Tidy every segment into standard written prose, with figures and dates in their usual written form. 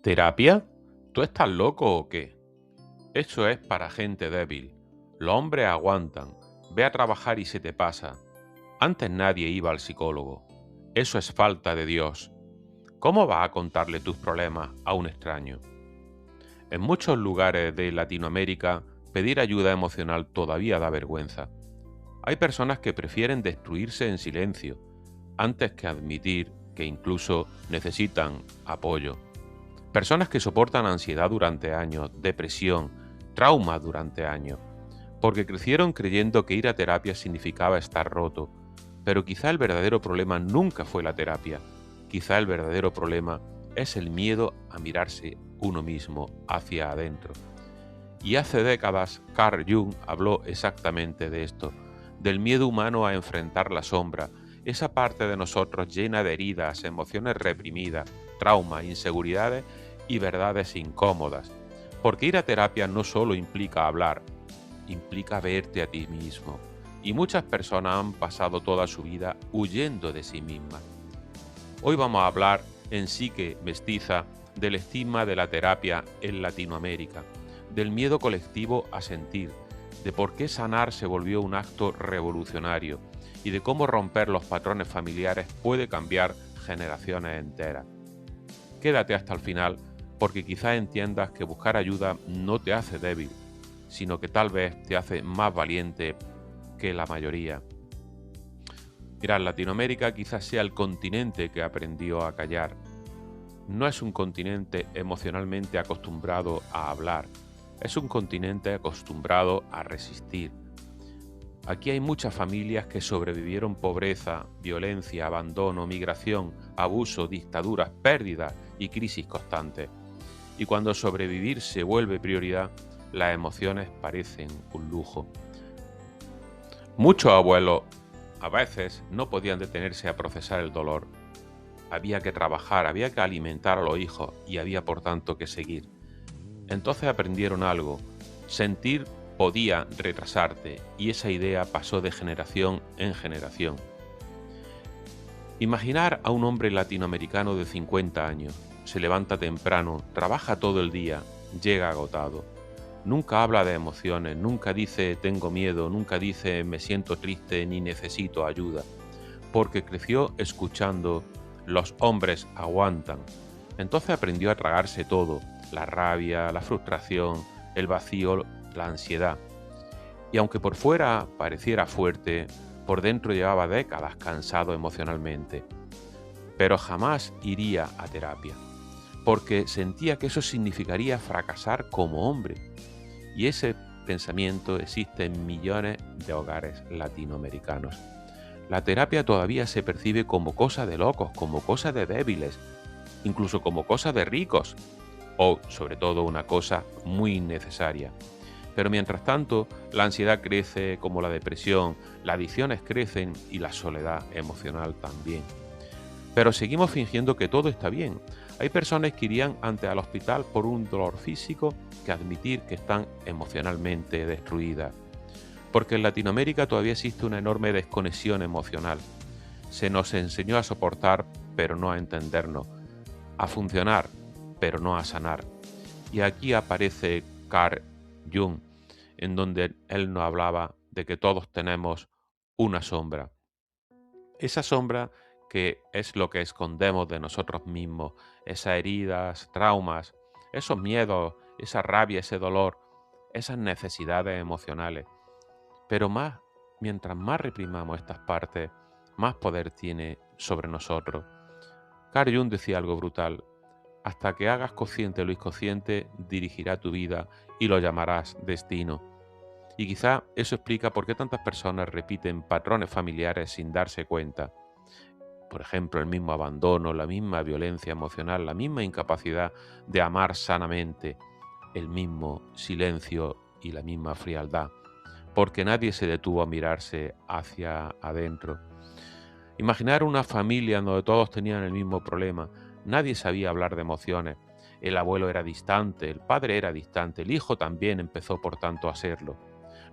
¿Terapia? ¿Tú estás loco o qué? Eso es para gente débil. Los hombres aguantan. Ve a trabajar y se te pasa. Antes nadie iba al psicólogo. Eso es falta de Dios. ¿Cómo vas a contarle tus problemas a un extraño? En muchos lugares de Latinoamérica, pedir ayuda emocional todavía da vergüenza. Hay personas que prefieren destruirse en silencio antes que admitir que incluso necesitan apoyo. Personas que soportan ansiedad durante años, depresión, traumas durante años, porque crecieron creyendo que ir a terapia significaba estar roto. Pero quizá el verdadero problema nunca fue la terapia. Quizá el verdadero problema es el miedo a mirarse uno mismo hacia adentro. Y hace décadas Carl Jung habló exactamente de esto, del miedo humano a enfrentar la sombra, esa parte de nosotros llena de heridas, emociones reprimidas, traumas, inseguridades y verdades incómodas. Porque ir a terapia no solo implica hablar, implica verte a ti mismo. Y muchas personas han pasado toda su vida huyendo de sí mismas. Hoy vamos a hablar en Psique Mestiza del estigma de la terapia en Latinoamérica, del miedo colectivo a sentir, de por qué sanar se volvió un acto revolucionario y de cómo romper los patrones familiares puede cambiar generaciones enteras. Quédate hasta el final porque quizás entiendas que buscar ayuda no te hace débil, sino que tal vez te hace más valiente que la mayoría. Mirad, Latinoamérica quizás sea el continente que aprendió a callar. No es un continente emocionalmente acostumbrado a hablar, es un continente acostumbrado a resistir. Aquí hay muchas familias que sobrevivieron pobreza, violencia, abandono, migración, abuso, dictaduras, pérdidas y crisis constantes. Y cuando sobrevivir se vuelve prioridad, las emociones parecen un lujo. Muchos abuelos a veces no podían detenerse a procesar el dolor. Había que trabajar, había que alimentar a los hijos y había por tanto que seguir. Entonces aprendieron algo. Sentir podía retrasarte y esa idea pasó de generación en generación. Imaginar a un hombre latinoamericano de 50 años. Se levanta temprano, trabaja todo el día, llega agotado. Nunca habla de emociones, nunca dice tengo miedo, nunca dice me siento triste ni necesito ayuda, porque creció escuchando los hombres aguantan. Entonces aprendió a tragarse todo, la rabia, la frustración, el vacío, la ansiedad. Y aunque por fuera pareciera fuerte, por dentro llevaba décadas cansado emocionalmente. Pero jamás iría a terapia, porque sentía que eso significaría fracasar como hombre. Y ese pensamiento existe en millones de hogares latinoamericanos. La terapia todavía se percibe como cosa de locos, como cosa de débiles, incluso como cosa de ricos, o sobre todo una cosa muy innecesaria. Pero mientras tanto, la ansiedad crece como la depresión, las adicciones crecen y la soledad emocional también. Pero seguimos fingiendo que todo está bien. Hay personas que irían ante al hospital por un dolor físico que admitir que están emocionalmente destruidas. Porque en Latinoamérica todavía existe una enorme desconexión emocional. Se nos enseñó a soportar, pero no a entendernos, a funcionar, pero no a sanar. Y aquí aparece Carl Jung, en donde él nos hablaba de que todos tenemos una sombra. Esa sombra que es lo que escondemos de nosotros mismos, esas heridas, traumas, esos miedos, esa rabia, ese dolor, esas necesidades emocionales. Pero mientras más reprimamos estas partes, más poder tiene sobre nosotros. Carl Jung decía algo brutal: hasta que hagas consciente lo inconsciente, dirigirá tu vida y lo llamarás destino. Y quizá eso explica por qué tantas personas repiten patrones familiares sin darse cuenta. Por ejemplo, el mismo abandono, la misma violencia emocional, la misma incapacidad de amar sanamente, el mismo silencio y la misma frialdad, porque nadie se detuvo a mirarse hacia adentro. Imaginar una familia donde todos tenían el mismo problema, nadie sabía hablar de emociones, el abuelo era distante, el padre era distante, el hijo también empezó por tanto a serlo.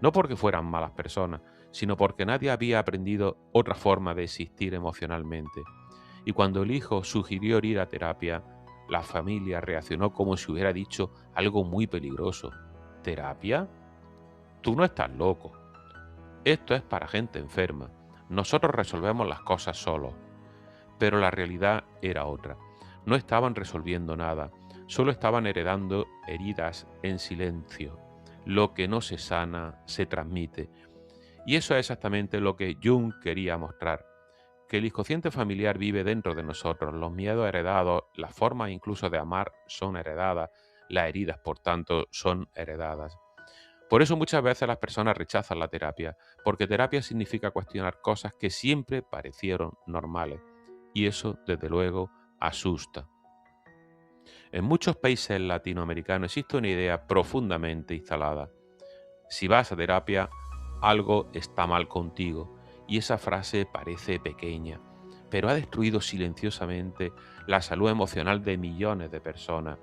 No porque fueran malas personas, sino porque nadie había aprendido otra forma de existir emocionalmente. Y cuando el hijo sugirió ir a terapia, La familia reaccionó como si hubiera dicho algo muy peligroso. ¿Terapia? Tú no estás loco. Esto es para gente enferma. Nosotros resolvemos las cosas solos. Pero la realidad era otra. No estaban resolviendo nada, solo estaban heredando heridas en silencio. Lo que no se sana se transmite. Y eso es exactamente lo que Jung quería mostrar, que el inconsciente familiar vive dentro de nosotros, los miedos heredados, las formas incluso de amar son heredadas, las heridas, por tanto, son heredadas. Por eso muchas veces las personas rechazan la terapia, porque terapia significa cuestionar cosas que siempre parecieron normales, y eso, desde luego, asusta. En muchos países latinoamericanos existe una idea profundamente instalada. Si vas a terapia, algo está mal contigo, y esa frase parece pequeña, pero ha destruido silenciosamente la salud emocional de millones de personas,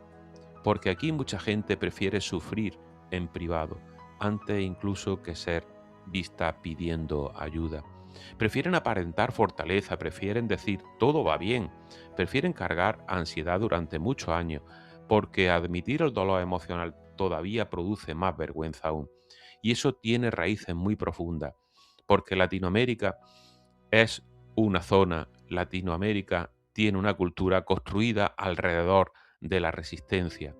porque aquí mucha gente prefiere sufrir en privado, antes incluso que ser vista pidiendo ayuda. Prefieren aparentar fortaleza, prefieren decir todo va bien, prefieren cargar ansiedad durante muchos años, porque admitir el dolor emocional todavía produce más vergüenza aún. Y eso tiene raíces muy profundas, porque Latinoamérica es una zona, Latinoamérica tiene una cultura construida alrededor de la resistencia.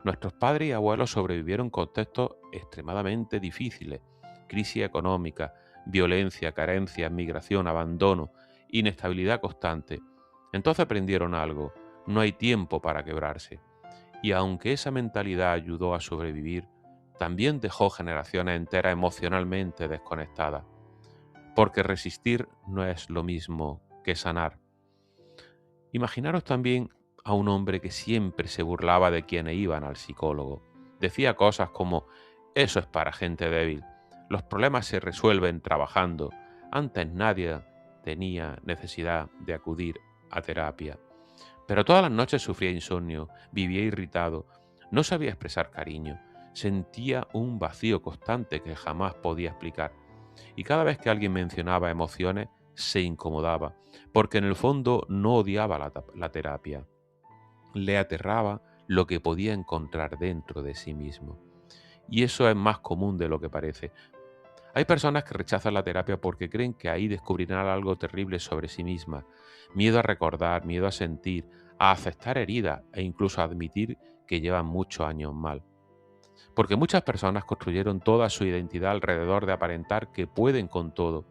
Nuestros padres y abuelos sobrevivieron contextos extremadamente difíciles: crisis económica, violencia, carencia, migración, abandono, inestabilidad constante. Entonces aprendieron algo: no hay tiempo para quebrarse. Y aunque esa mentalidad ayudó a sobrevivir, también dejó generaciones enteras emocionalmente desconectadas, porque resistir no es lo mismo que sanar. Imaginaros también a un hombre que siempre se burlaba de quienes iban al psicólogo. Decía cosas como: eso es para gente débil, los problemas se resuelven trabajando, antes nadie tenía necesidad de acudir a terapia. Pero todas las noches sufría insomnio, vivía irritado, no sabía expresar cariño, sentía un vacío constante que jamás podía explicar. Y cada vez que alguien mencionaba emociones, se incomodaba, porque en el fondo no odiaba la terapia, le aterraba lo que podía encontrar dentro de sí mismo. Y eso es más común de lo que parece. Hay personas que rechazan la terapia porque creen que ahí descubrirán algo terrible sobre sí mismas: miedo a recordar, miedo a sentir, a aceptar heridas e incluso a admitir que llevan muchos años mal. Porque muchas personas construyeron toda su identidad alrededor de aparentar que pueden con todo.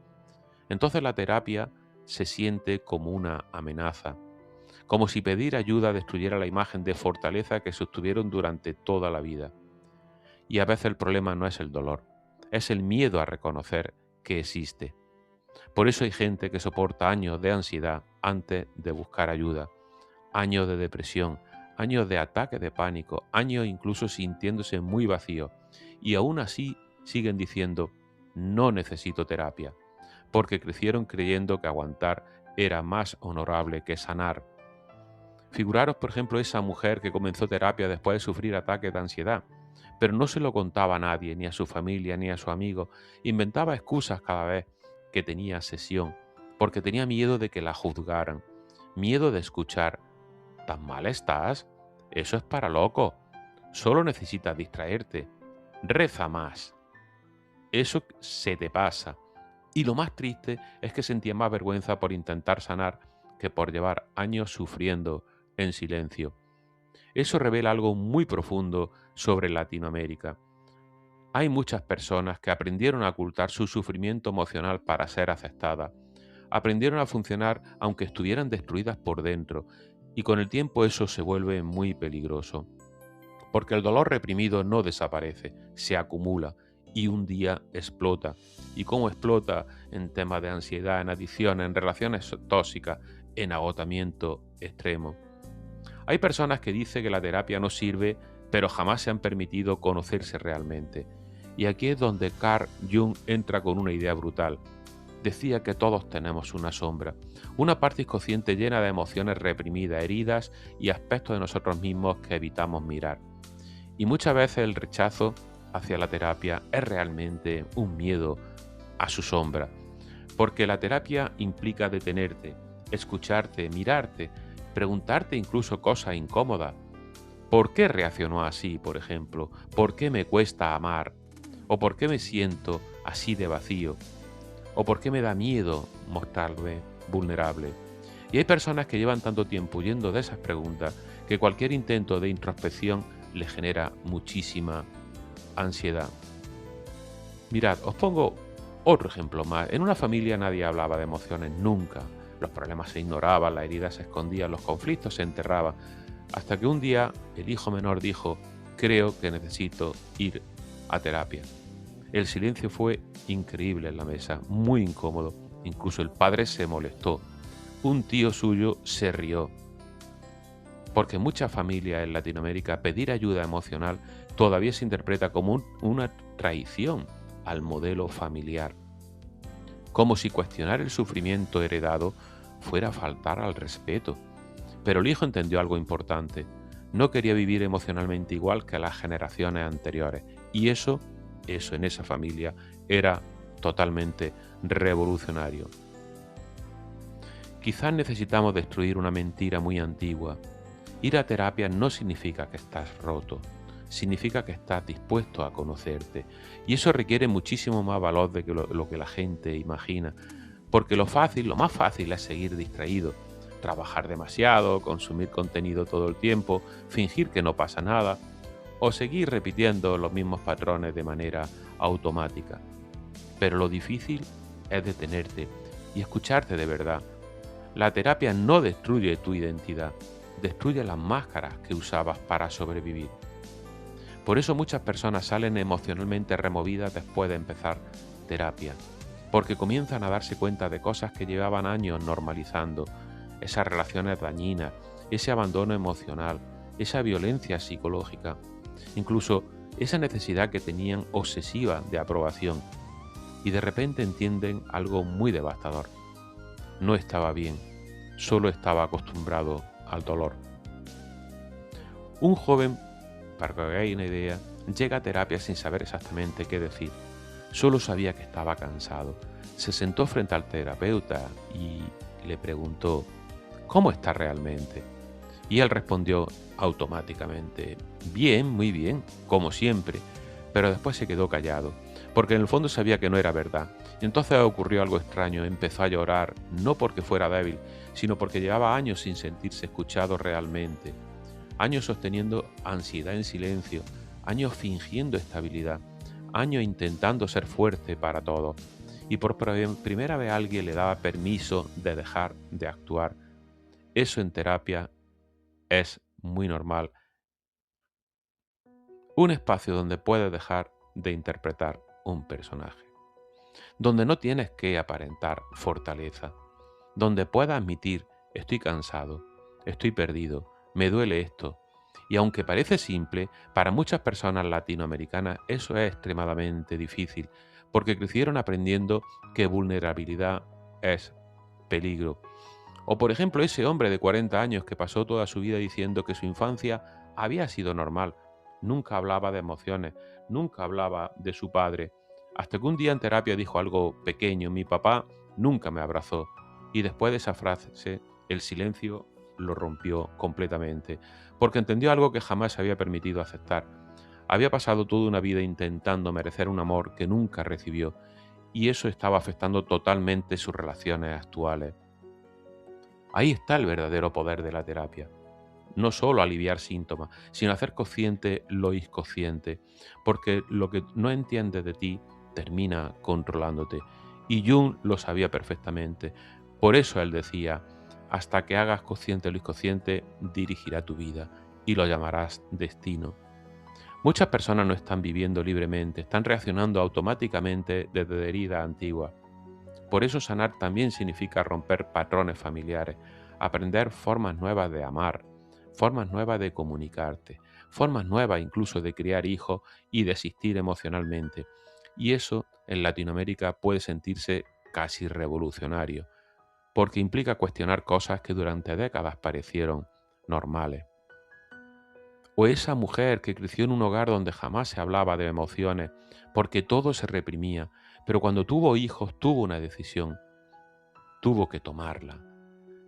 Entonces la terapia se siente como una amenaza, como si pedir ayuda destruyera la imagen de fortaleza que sostuvieron durante toda la vida. Y a veces el problema no es el dolor, es el miedo a reconocer que existe. Por eso hay gente que soporta años de ansiedad antes de buscar ayuda, años de depresión, años de ataques de pánico, años incluso sintiéndose muy vacíos, y aún así siguen diciendo: no necesito terapia, porque crecieron creyendo que aguantar era más honorable que sanar. Figuraros, por ejemplo, esa mujer que comenzó terapia después de sufrir ataques de ansiedad, pero no se lo contaba a nadie, ni a su familia, ni a su amigo. Inventaba excusas cada vez que tenía sesión, porque tenía miedo de que la juzgaran, miedo de escuchar: ¿tan mal estás? Eso es para loco. Solo necesitas distraerte. Reza más. Eso se te pasa. Y lo más triste es que sentía más vergüenza por intentar sanar que por llevar años sufriendo en silencio. Eso revela algo muy profundo sobre Latinoamérica. Hay muchas personas que aprendieron a ocultar su sufrimiento emocional para ser aceptadas. Aprendieron a funcionar aunque estuvieran destruidas por dentro, y con el tiempo eso se vuelve muy peligroso. Porque el dolor reprimido no desaparece, se acumula y un día explota. ¿Y cómo explota? En temas de ansiedad, en adicciones, en relaciones tóxicas, en agotamiento extremo. Hay personas que dicen que la terapia no sirve, pero jamás se han permitido conocerse realmente. Y aquí es donde Carl Jung entra con una idea brutal. Decía que todos tenemos una sombra, una parte inconsciente llena de emociones reprimidas, heridas y aspectos de nosotros mismos que evitamos mirar. Y muchas veces el rechazo hacia la terapia es realmente un miedo a su sombra, porque la terapia implica detenerte, escucharte, mirarte preguntarte incluso cosas incómodas. ¿Por qué reaccionó así, por ejemplo? ¿Por qué me cuesta amar? ¿O por qué me siento así de vacío? ¿O por qué me da miedo mostrarme vulnerable? Y hay personas que llevan tanto tiempo huyendo de esas preguntas que cualquier intento de introspección les genera muchísima ansiedad. Mirad, os pongo otro ejemplo más. En una familia nadie hablaba de emociones nunca. Los problemas se ignoraban, las heridas se escondían, los conflictos se enterraban. Hasta que un día el hijo menor dijo: creo que necesito ir a terapia. El silencio fue increíble en la mesa, muy incómodo. Incluso el padre se molestó. Un tío suyo se rió. Porque en muchas familias en Latinoamérica pedir ayuda emocional todavía se interpreta como una traición al modelo familiar. Como si cuestionar el sufrimiento heredado fuera faltar al respeto. Pero el hijo entendió algo importante. No quería vivir emocionalmente igual que las generaciones anteriores. Y eso en esa familia era totalmente revolucionario. Quizás necesitamos destruir una mentira muy antigua. Ir a terapia no significa que estás roto, significa que estás dispuesto a conocerte. Y eso requiere muchísimo más valor de que lo que la gente imagina. Porque lo más fácil es seguir distraído, trabajar demasiado, consumir contenido todo el tiempo, fingir que no pasa nada, o seguir repitiendo los mismos patrones de manera automática. Pero lo difícil es detenerte y escucharte de verdad. La terapia no destruye tu identidad, destruye las máscaras que usabas para sobrevivir. Por eso muchas personas salen emocionalmente removidas después de empezar terapia, porque comienzan a darse cuenta de cosas que llevaban años normalizando, esas relaciones dañinas, ese abandono emocional, esa violencia psicológica, incluso esa necesidad que tenían obsesiva de aprobación, y de repente entienden algo muy devastador. No estaba bien, solo estaba acostumbrado al dolor. Un joven, para que hagáis una idea, llega a terapia sin saber exactamente qué decir. Solo sabía que estaba cansado. Se sentó frente al terapeuta y le preguntó: ¿cómo está realmente? Y él respondió automáticamente: bien, muy bien, como siempre. Pero después se quedó callado, porque en el fondo sabía que no era verdad. Y entonces ocurrió algo extraño. Empezó a llorar, no porque fuera débil, sino porque llevaba años sin sentirse escuchado realmente. Años sosteniendo ansiedad en silencio, años fingiendo estabilidad, años intentando ser fuerte para todo. Y por primera vez alguien le daba permiso de dejar de actuar. Eso en terapia es muy normal. Un espacio donde puedes dejar de interpretar un personaje. Donde no tienes que aparentar fortaleza. Donde puedas admitir: estoy cansado, estoy perdido, me duele esto. Y aunque parece simple, para muchas personas latinoamericanas eso es extremadamente difícil, porque crecieron aprendiendo que vulnerabilidad es peligro. O por ejemplo ese hombre de 40 años que pasó toda su vida diciendo que su infancia había sido normal. Nunca hablaba de emociones, nunca hablaba de su padre. Hasta que un día en terapia dijo algo pequeño: mi papá nunca me abrazó. Y después de esa frase, el silencio lo rompió completamente, porque entendió algo que jamás se había permitido aceptar. Había pasado toda una vida intentando merecer un amor que nunca recibió, y eso estaba afectando totalmente sus relaciones actuales. Ahí está el verdadero poder de la terapia. No solo aliviar síntomas, sino hacer consciente lo inconsciente, porque lo que no entiendes de ti termina controlándote. Y Jung lo sabía perfectamente. Por eso él decía: hasta que hagas consciente lo inconsciente, dirigirá tu vida y lo llamarás destino. Muchas personas no están viviendo libremente, están reaccionando automáticamente desde heridas antiguas. Por eso sanar también significa romper patrones familiares, aprender formas nuevas de amar, formas nuevas de comunicarte, formas nuevas incluso de criar hijos y de existir emocionalmente. Y eso en Latinoamérica puede sentirse casi revolucionario, porque implica cuestionar cosas que durante décadas parecieron normales. O esa mujer que creció en un hogar donde jamás se hablaba de emociones, porque todo se reprimía, pero cuando tuvo hijos tuvo una decisión, tuvo que tomarla.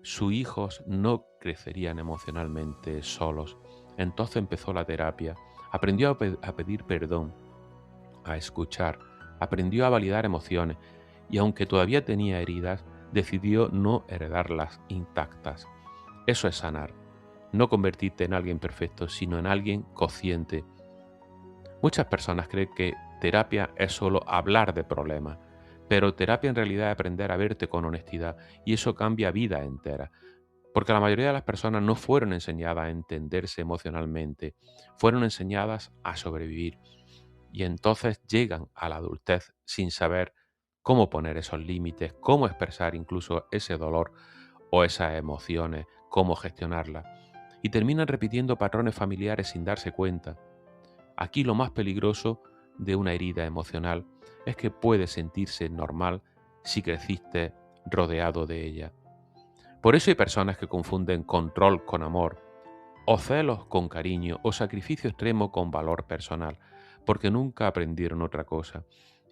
sus hijos no crecerían emocionalmente solos. Entonces empezó la terapia, aprendió a pedir perdón, a escuchar, aprendió a validar emociones y aunque todavía tenía heridas, decidió no heredarlas intactas. Eso es sanar, no convertirte en alguien perfecto, sino en alguien consciente. Muchas personas creen que terapia es solo hablar de problemas, pero terapia en realidad es aprender a verte con honestidad y eso cambia vidas enteras. Porque la mayoría de las personas no fueron enseñadas a entenderse emocionalmente, fueron enseñadas a sobrevivir y entonces llegan a la adultez sin saber cómo poner esos límites, cómo expresar incluso ese dolor o esas emociones, cómo gestionarlas y terminan repitiendo patrones familiares sin darse cuenta. Aquí lo más peligroso de una herida emocional es que puede sentirse normal si creciste rodeado de ella. Por eso hay personas que confunden control con amor, o celos con cariño, o sacrificio extremo con valor personal, porque nunca aprendieron otra cosa.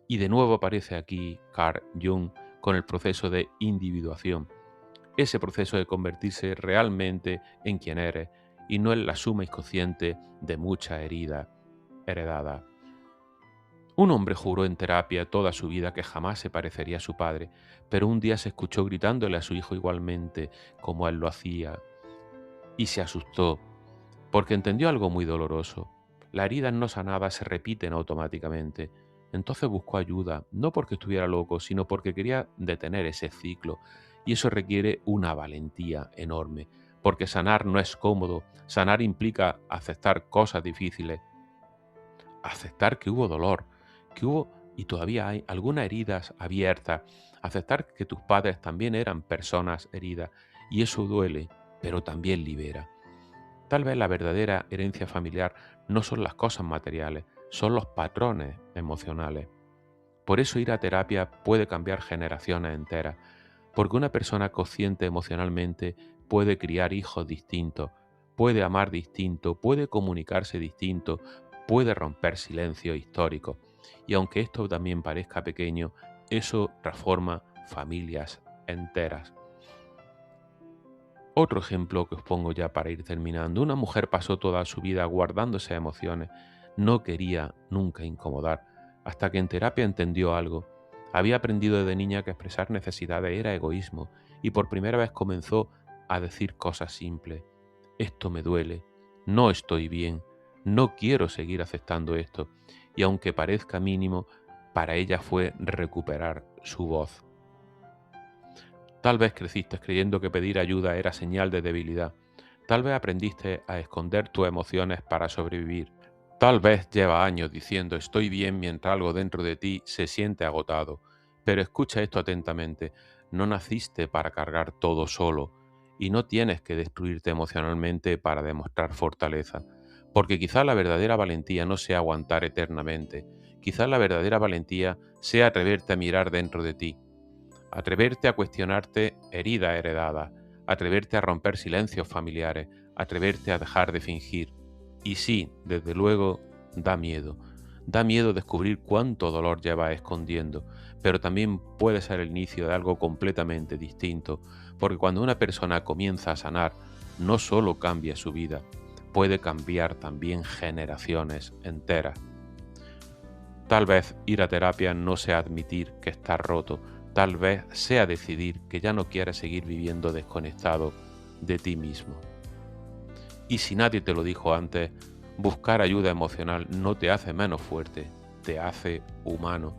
Y de nuevo aparece aquí Carl Jung con el proceso de individuación, ese proceso de convertirse realmente en quien eres y no en la suma inconsciente de muchas heridas heredadas. Un hombre juró en terapia toda su vida que jamás se parecería a su padre, pero un día se escuchó gritándole a su hijo igualmente como él lo hacía, y se asustó, porque entendió algo muy doloroso. Las heridas no sanadas se repiten automáticamente. Entonces buscó ayuda, no porque estuviera loco, sino porque quería detener ese ciclo, y eso requiere una valentía enorme, porque sanar no es cómodo, sanar implica aceptar cosas difíciles, aceptar que hubo dolor, que hubo y todavía hay algunas heridas abiertas, aceptar que tus padres también eran personas heridas y eso duele, pero también libera. Tal vez la verdadera herencia familiar no son las cosas materiales, son los patrones emocionales. Por eso ir a terapia puede cambiar generaciones enteras, porque una persona consciente emocionalmente puede criar hijos distintos, puede amar distinto, puede comunicarse distinto, puede romper silencios históricos. Y aunque esto también parezca pequeño, eso transforma familias enteras. Otro ejemplo que os pongo ya para ir terminando. Una mujer pasó toda su vida guardando esas emociones. No quería nunca incomodar, hasta que en terapia entendió algo. Había aprendido desde niña que expresar necesidades era egoísmo y por primera vez comenzó a decir cosas simples. Esto me duele, no estoy bien, no quiero seguir aceptando esto. Y aunque parezca mínimo, para ella fue recuperar su voz. Tal vez creciste creyendo que pedir ayuda era señal de debilidad. Tal vez aprendiste a esconder tus emociones para sobrevivir. Tal vez lleva años diciendo estoy bien mientras algo dentro de ti se siente agotado. Pero escucha esto atentamente. No naciste para cargar todo solo y no tienes que destruirte emocionalmente para demostrar fortaleza. Porque quizá la verdadera valentía no sea aguantar eternamente. Quizá la verdadera valentía sea atreverte a mirar dentro de ti. Atreverte a cuestionarte heridas heredadas, atreverte a romper silencios familiares, atreverte a dejar de fingir. Y sí, desde luego, da miedo. Da miedo descubrir cuánto dolor llevas escondiendo, pero también puede ser el inicio de algo completamente distinto, porque cuando una persona comienza a sanar, no solo cambia su vida, puede cambiar también generaciones enteras. Tal vez ir a terapia no sea admitir que estás roto, tal vez sea decidir que ya no quieres seguir viviendo desconectado de ti mismo. Y si nadie te lo dijo antes, buscar ayuda emocional no te hace menos fuerte, te hace humano.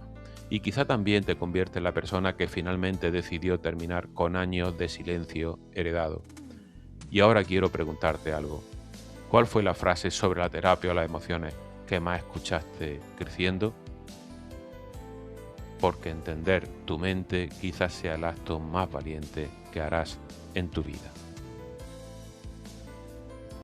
Y quizá también te convierte en la persona que finalmente decidió terminar con años de silencio heredado. Y ahora quiero preguntarte algo. ¿Cuál fue la frase sobre la terapia o las emociones que más escuchaste creciendo? Porque entender tu mente quizás sea el acto más valiente que harás en tu vida.